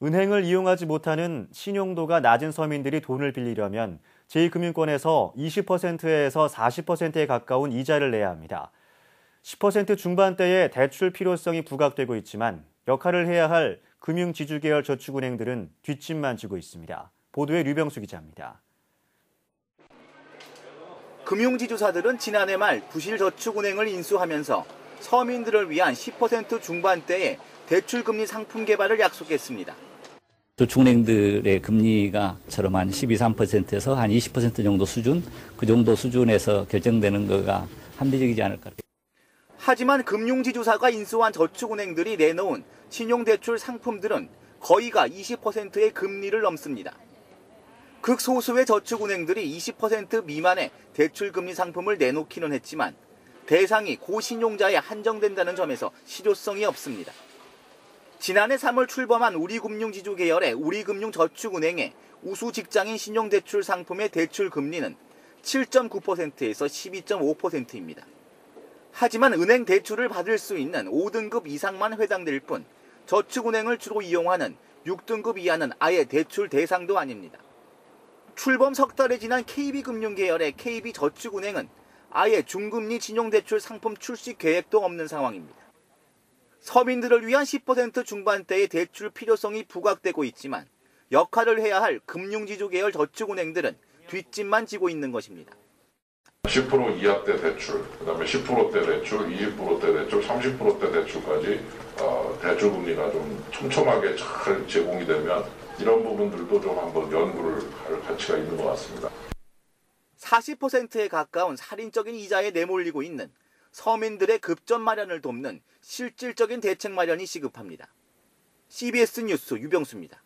은행을 이용하지 못하는 신용도가 낮은 서민들이 돈을 빌리려면 제2금융권에서 20%에서 40%에 가까운 이자를 내야 합니다. 10% 중반대의 대출 필요성이 부각되고 있지만 역할을 해야 할 금융지주계열 저축은행들은 뒷짐만 지고 있습니다. 보도에 류병수 기자입니다. 금융지주사들은 지난해 말 부실저축은행을 인수하면서 서민들을 위한 10% 중반대의 대출금리 상품 개발을 약속했습니다. 저축은행들의 금리가 처럼 한 12, 13%에서 한 20% 정도 수준, 그 정도 수준에서 결정되는 거가 합리적이지 않을까. 하지만 금융지주사가 인수한 저축은행들이 내놓은 신용대출 상품들은 거의가 20%의 금리를 넘습니다. 극소수의 저축은행들이 20% 미만의 대출금리 상품을 내놓기는 했지만 대상이 고신용자에 한정된다는 점에서 실효성이 없습니다. 지난해 3월 출범한 우리금융지주 계열의 우리금융저축은행의 우수 직장인 신용대출 상품의 대출금리는 7.9%에서 12.5%입니다. 하지만 은행 대출을 받을 수 있는 5등급 이상만 해당될 뿐 저축은행을 주로 이용하는 6등급 이하는 아예 대출 대상도 아닙니다. 출범 석 달이 지난 KB금융 계열의 KB저축은행은 아예 중금리 신용대출 상품 출시 계획도 없는 상황입니다. 서민들을 위한 10% 중반대의 대출 필요성이 부각되고 있지만 역할을 해야 할 금융지주 계열 저축은행들은 뒷짐만 지고 있는 것입니다. 10% 이하대 대출, 그다음에 10%대 대출, 20%대 대출, 30%대 대출까지 대출 금리가 좀 촘촘하게 잘 제공이 되면 이런 부분들도 좀 한번 연구를 할 가치가 있는 것 같습니다. 40%에 가까운 살인적인 이자에 내몰리고 있는 서민들의 급전 마련을 돕는 실질적인 대책 마련이 시급합니다. CBS 뉴스 유병수입니다.